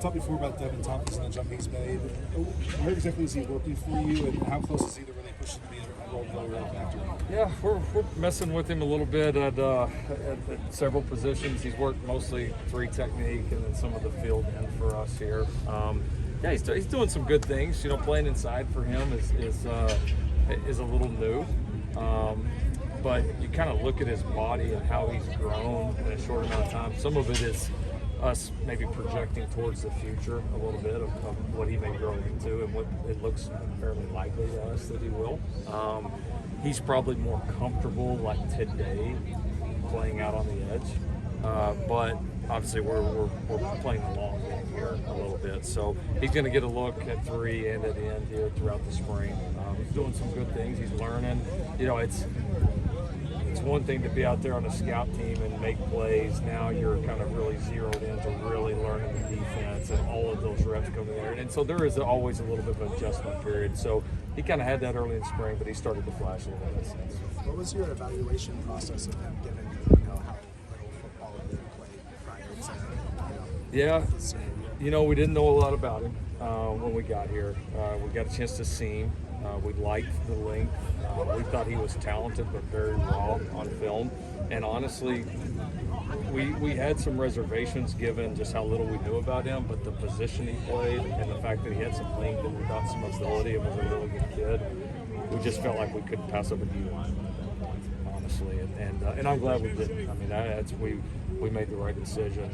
talked before about Devin Thompson and the jump he's made. Where exactly is he working for you, and how close is he to really pushing to be a role player after? Yeah, we're messing with him a little bit at several positions. He's worked mostly 3 technique and then some of the field end for us here. Yeah, he's doing some good things. You know, playing inside for him is a little new. But you kind of look at his body and how he's grown in a short amount of time. Some of it is us maybe projecting towards the future a little bit of what he may grow into and what it looks fairly likely to us that he will. He's probably more comfortable like today playing out on the edge, but obviously we're playing the long game here a little bit, so he's going to get a look at 3 and at the end here throughout the spring. He's doing some good things. He's learning. You know, it's one thing to be out there on a scout team and make plays. Now you're kind of really zeroed into really learning the defense and all of those reps coming there. And so there is always a little bit of an adjustment period. So he kind of had that early in spring, but he started to flash a little bit since. What was your evaluation process of him, given how little football he played prior to Yeah, you know, we didn't know a lot about him when we got here. We got a chance to see him. We liked the length. We thought he was talented but very raw on film. And honestly, we had some reservations given just how little we knew about him, but the position he played and the fact that he had some length and we thought some ability and was a really good kid, we just felt like we couldn't pass up a D-line at that point, honestly. And I'm glad we didn't. I mean, we made the right decision,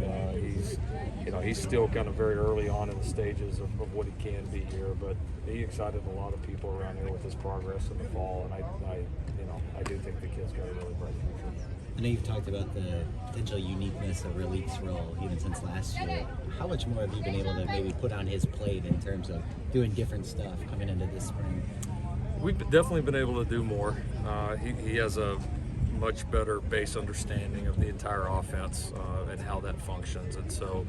and he's still kind of very early on in the stages of what he can be here, but he excited a lot of people around here with his progress in the fall, and I do think the kid's got a really bright future. I know you've talked about the potential uniqueness of Raleek's role even since last year. How much more have you been able to maybe put on his plate in terms of doing different stuff coming into this spring? We've definitely been able to do more. He has a much better base understanding of the entire offense and how that functions, and so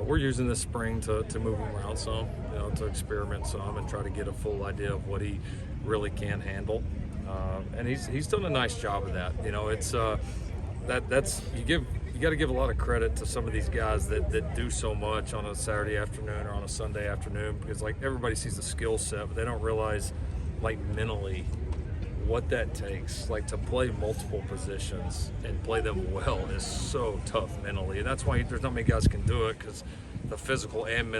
we're using this spring to move him around some, to experiment some and try to get a full idea of what he really can handle. And he's done a nice job of that. It's that's you got to give a lot of credit to some of these guys that do so much on a Saturday afternoon or on a Sunday afternoon, because like everybody sees the skill set, but they don't realize like mentally what that takes, like to play multiple positions and play them well is so tough mentally. And that's why there's not many guys can do it, because the physical and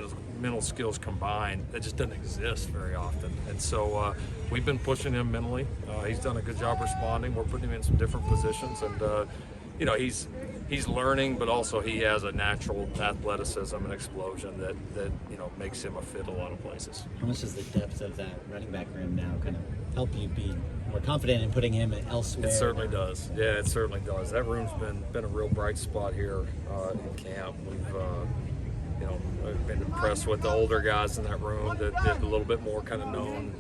mental skills combined, that just doesn't exist very often. And so we've been pushing him mentally. He's done a good job responding. We're putting him in some different positions, and he's learning, but also he has a natural athleticism and explosion that makes him a fit a lot of places. How much does the depth of that running back room now kind of help you be more confident in putting him elsewhere? It certainly does. Yeah, it certainly does. That room's been a real bright spot here in camp. I've been impressed with the older guys in that room that a little bit more kind of known.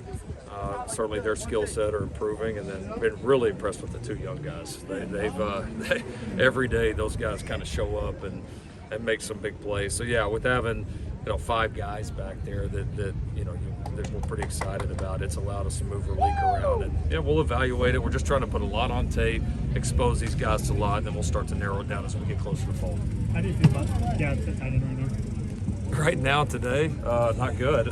Certainly their skill set are improving, and then been really impressed with the 2 young guys. They every day those guys kind of show up and make some big plays. So yeah, with having 5 guys back there that we're pretty excited about, it's allowed us to move Raleek around, and yeah, we'll evaluate it. We're just trying to put a lot on tape, expose these guys to a lot, and then we'll start to narrow it down as we get closer to fall. How do you feel about Gads at tight end right now? Right now, today, not good.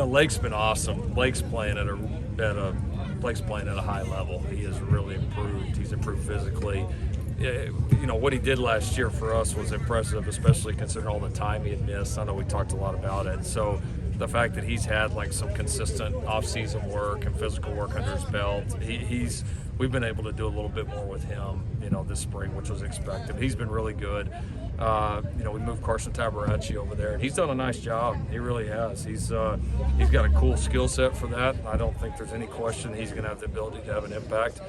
Lake's been awesome. Lake's playing at a high level. He has really improved. He's improved physically. What he did last year for us was impressive, especially considering all the time he had missed. I know we talked a lot about it. So the fact that he's had like some consistent off-season work and physical work under his belt, we've been able to do a little bit more with him, this spring, which was expected. He's been really good. We moved Carson Tabaracci over there, and he's done a nice job. He really has. He's got a cool skill set for that. I don't think there's any question he's going to have the ability to have an impact.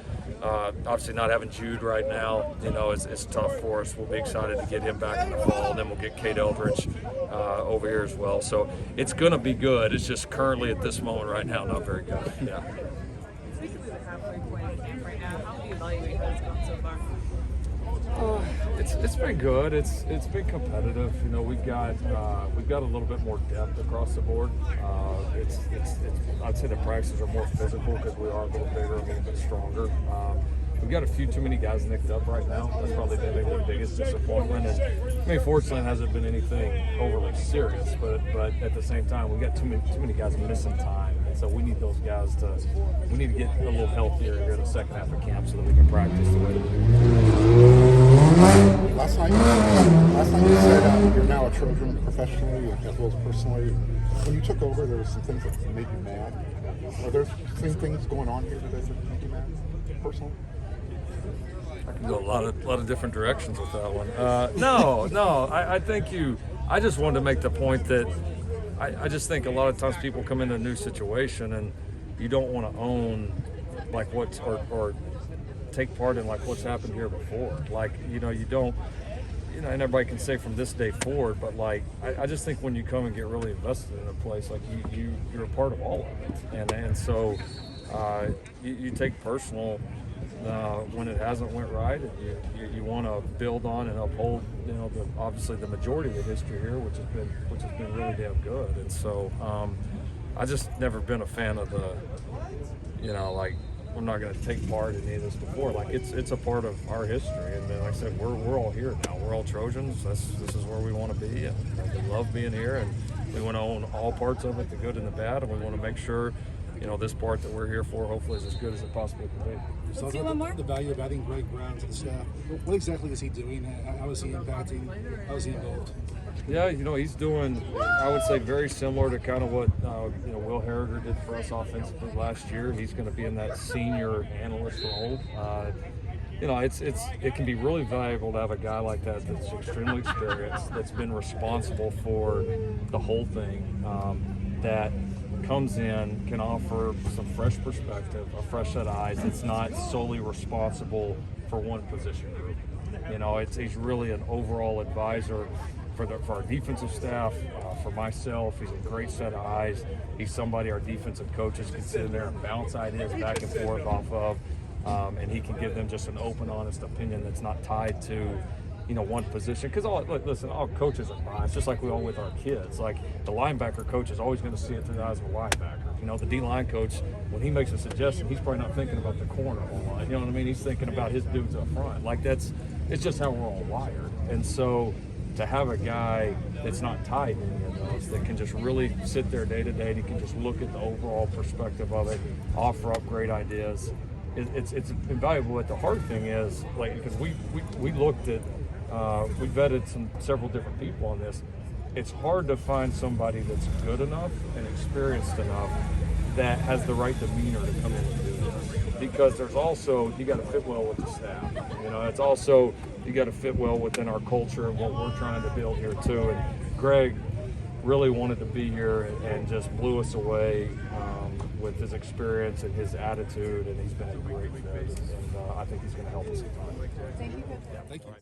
Obviously, not having Jude right now, it's tough for us. We'll be excited to get him back in the fall, and then we'll get Kate Eldridge over here as well. So it's going to be good. It's just currently at this moment right now not very good. Yeah. It's basically the halfway point of the game right now. How do you evaluate how it's gone so far? It's been good. It's been competitive. We've got a little bit more depth across the board. I'd say the practices are more physical because we are a little bigger, a little bit stronger. we've got a few too many guys nicked up right now. That's probably maybe the biggest disappointment. And I mean, fortunately, it hasn't been anything overly serious, but at the same time, we got too many guys missing time. And so we need those guys we need to get a little healthier here in the second half of camp so that we can practice the way that we do. Last night you said you're now a Trojan professionally as well as personally. When you took over, there were some things that made you mad. Are there some things going on here today that make you mad personally? I can go a lot of different directions with that one. No, I think I just wanted to make the point that I just think a lot of times people come into a new situation and you don't want to own like or take part in like what's happened here before. Like, you don't, and everybody can say from this day forward, but like, I just think when you come and get really invested in a place, like you're a part of all of it. And so you take personal when it hasn't went right, and you want to build on and uphold, obviously the majority of the history here, which has been really damn good. And so I just never been a fan of the, like, we're not going to take part in any of this before. Like, it's a part of our history, and like I said, we're all here now. We're all Trojans. This is where we want to be, and we love being here, and we want to own all parts of it, the good and the bad, and we want to make sure, this part that we're here for hopefully is as good as it possibly can be. So the value of adding Raleek Brown to the staff. What exactly is he doing? How is he impacting? How is he involved? Yeah, he's doing, I would say, very similar to kind of what Will Harriger did for us offensively last year. He's going to be in that senior analyst role. It can be really valuable to have a guy like that that's extremely experienced, that's been responsible for the whole thing, that comes in, can offer some fresh perspective, a fresh set of eyes. It's not solely responsible for one position group. He's really an overall advisor for our defensive staff, for myself. He's a great set of eyes. He's somebody our defensive coaches can sit in there and bounce ideas back and forth off of, and he can give them just an open, honest opinion that's not tied to one position. Because all coaches are biased, just like we all with our kids. Like, the linebacker coach is always going to see it through the eyes of a linebacker. The D-line coach, when he makes a suggestion, he's probably not thinking about the corner a lot. You know what I mean? He's thinking about his dudes up front. Like, it's just how we're all wired. And so to have a guy that's not tied to any of those, that can just really sit there day to day, and he can just look at the overall perspective of it, offer up great ideas, it's invaluable. But the hard thing is, like, because we looked at, we vetted several different people on this. It's hard to find somebody that's good enough and experienced enough that has the right demeanor to come in and do this. Because there's also, you got to fit well with the staff. It's also, you got to fit well within our culture and what we're trying to build here too. And Greg really wanted to be here and just blew us away with his experience and his attitude, and he's been a great fit. And I think he's going to help us a ton. Thank you. Thank you.